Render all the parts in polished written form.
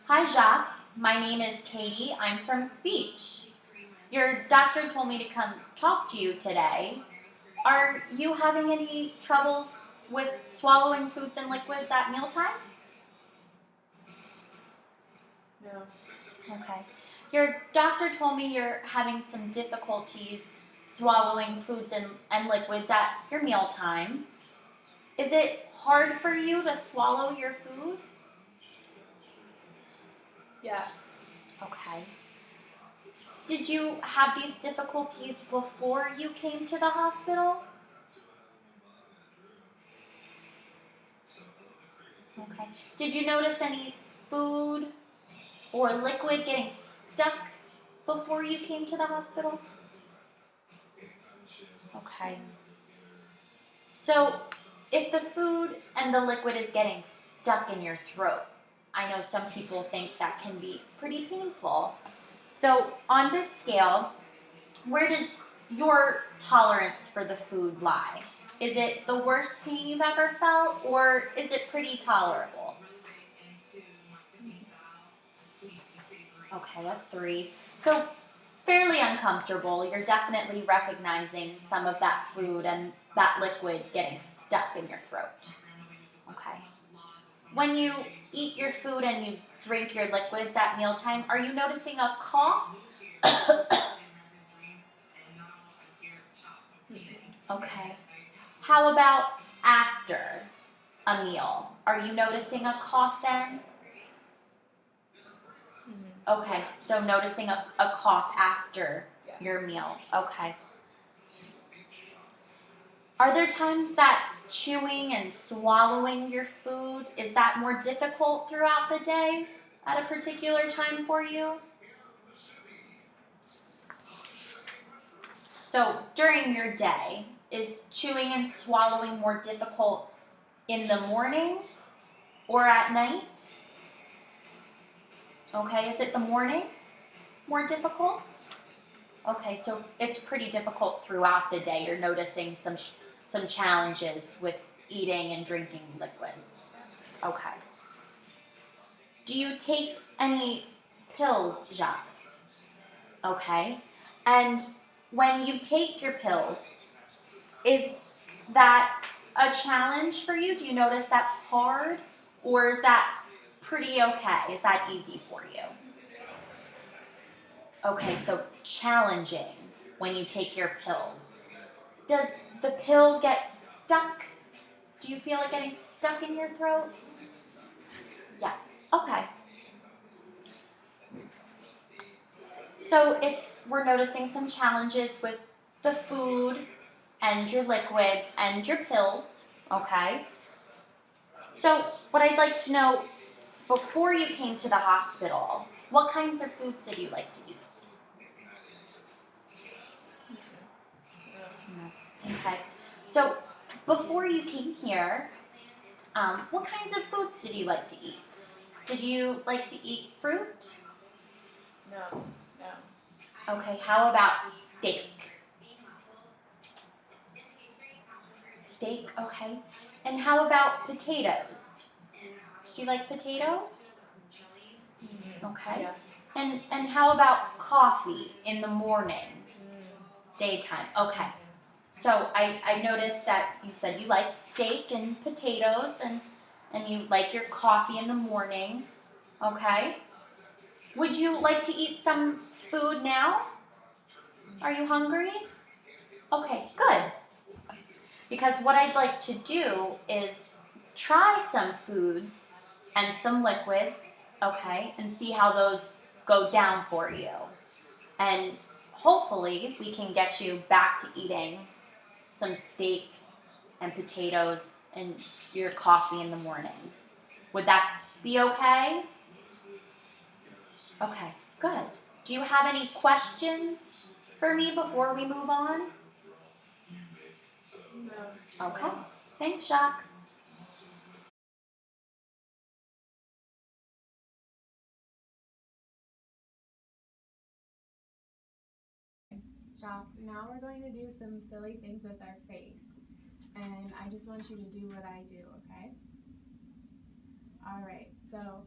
Hi, Jacques. My name is Katie. I'm from speech. Your doctor told me to come talk to you today. Are you having any troubles with swallowing foods and liquids at mealtime? No. Okay. Your doctor told me you're having some difficulties swallowing foods and liquids at your mealtime. Is it hard for you to swallow your food? Yes. Okay. Did you have these difficulties before you came to the hospital? Okay. Did you notice any food or liquid getting stuck before you came to the hospital? Okay. So, if the food and the liquid is getting stuck in your throat, I know some people think that can be pretty painful. So, on this scale, where does your tolerance for the food lie? Is it the worst pain you've ever felt, or is it pretty tolerable? Okay, a 3. So, fairly uncomfortable. You're definitely recognizing some of that food and that liquid getting stuck in your throat. Okay. When you eat your food and you drink your liquids at mealtime, are you noticing a cough? Okay. How about after a meal? Are you noticing a cough then? Okay, so noticing a cough after your meal. Okay. Are there times that chewing and swallowing your food, is that more difficult throughout the day at a particular time for you? So during your day, is chewing and swallowing more difficult in the morning or at night? Okay, is it the morning more difficult? Okay, so it's pretty difficult throughout the day. You're noticing some challenges with eating and drinking liquids. Okay. Do you take any pills, Jacques? Okay. And when you take your pills, is that a challenge for you? Do you notice that's hard? Or is that pretty okay? Is that easy for you? Okay, so challenging when you take your pills. Does the pill get stuck? Do you feel it getting stuck in your throat? Yeah. Okay. So we're noticing some challenges with the food and your liquids and your pills, okay? So what I'd like to know, before you came to the hospital, what kinds of foods did you like to eat? Okay. So before you came here, what kinds of foods did you like to eat? Did you like to eat fruit? No. Okay, how about steak? Steak, okay. And how about potatoes? Do you like potatoes? Okay. Yes. And how about coffee in the morning, daytime? Okay. So I noticed that you said you liked steak and potatoes and you like your coffee in the morning. Okay. Would you like to eat some food now? Are you hungry? Okay, good. Because what I'd like to do is try some foods and some liquids, okay, and see how those go down for you. And hopefully we can get you back to eating some steak and potatoes and your coffee in the morning. Would that be okay? Okay, good. Do you have any questions for me before we move on? No. Okay. Thanks, Jacques. Jacques, now we're going to do some silly things with our face. And I just want you to do what I do, okay? All right, so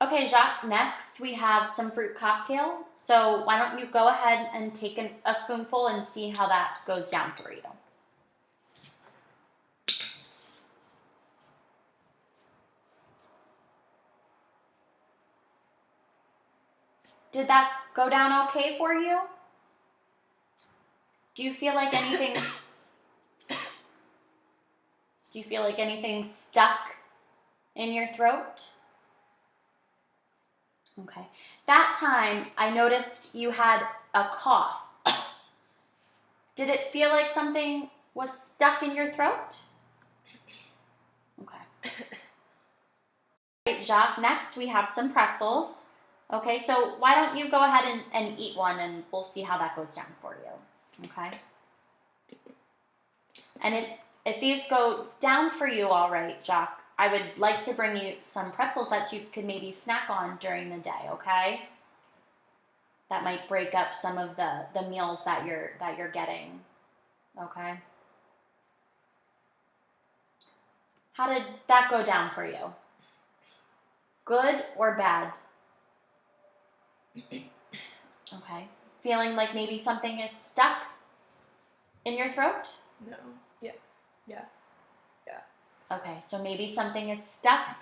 Okay, Jacques, next we have some fruit cocktail. So why don't you go ahead and take a spoonful and see how that goes down for you. Did that go down okay for you? Do you feel like anything's stuck in your throat? Okay. That time I noticed you had a cough. Did it feel like something was stuck in your throat? Okay. Right, Jacques, next we have some pretzels. Okay, so why don't you go ahead and eat one and we'll see how that goes down for you. Okay? And if these go down for you all right, Jacques, I would like to bring you some pretzels that you could maybe snack on during the day, okay? That might break up some of the meals that you're getting. Okay? How did that go down for you? Good or bad? Okay. Feeling like maybe something is stuck in your throat? No. Yeah. Yes. Yes. Okay, so maybe something is stuck.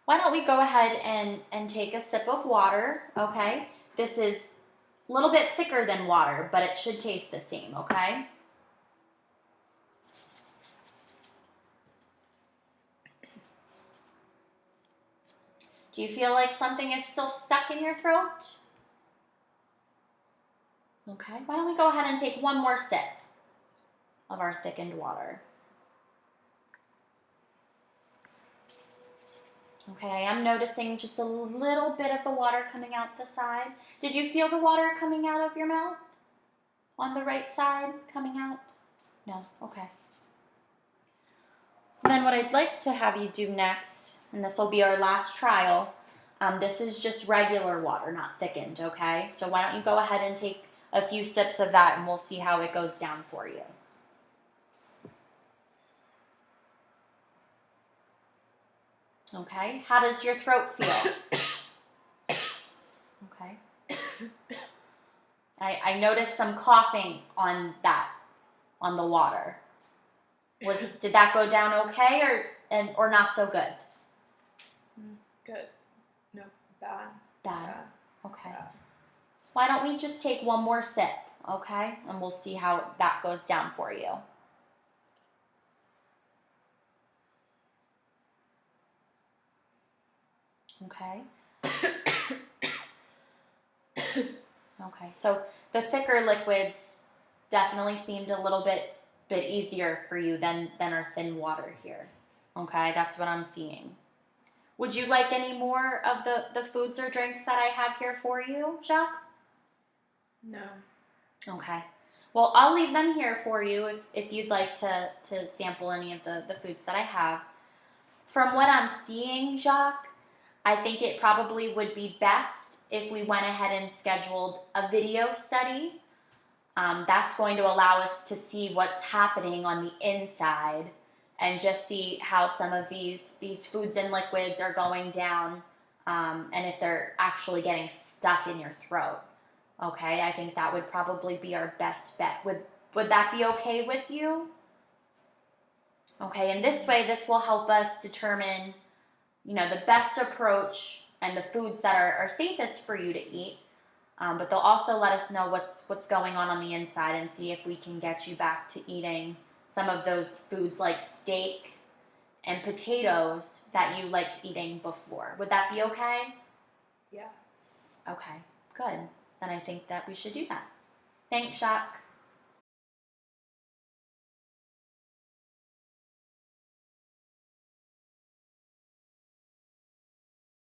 Why don't we go ahead and take a sip of water, okay? This is a little bit thicker than water, but it should taste the same, okay? Do you feel like something is still stuck in your throat? Okay, why don't we go ahead and take one more sip of our thickened water. Okay, I am noticing just a little bit of the water coming out the side. Did you feel the water coming out of your mouth? On the right side, coming out? No, okay. So then what I'd like to have you do next, and this will be our last trial, this is just regular water, not thickened, okay? So why don't you go ahead and take a few sips of that and we'll see how it goes down for you. Okay, how does your throat feel? Okay. I noticed some coughing on the water. Did that go down okay or not so good? Good. No. Bad. Bad. Okay. Bad. Why don't we just take one more sip, okay? And we'll see how that goes down for you. Okay. Okay, so the thicker liquids definitely seemed a little bit easier for you than our thin water here. Okay, that's what I'm seeing. Would you like any more of the foods or drinks that I have here for you, Jacques? No. Okay. Well, I'll leave them here for you if you'd like to sample any of the foods that I have. From what I'm seeing, Jacques, I think it probably would be best if we went ahead and scheduled a video study. That's going to allow us to see what's happening on the inside and just see how some of these foods and liquids are going down and if they're actually getting stuck in your throat. Okay, I think that would probably be our best bet. Would that be okay with you? Okay, and this way, this will help us determine, the best approach and the foods that are safest for you to eat. But they'll also let us know what's going on the inside and see if we can get you back to eating some of those foods like steak and potatoes that you liked eating before. Would that be okay? Yes. Okay, good. Then I think that we should do that. Thanks, Jacques.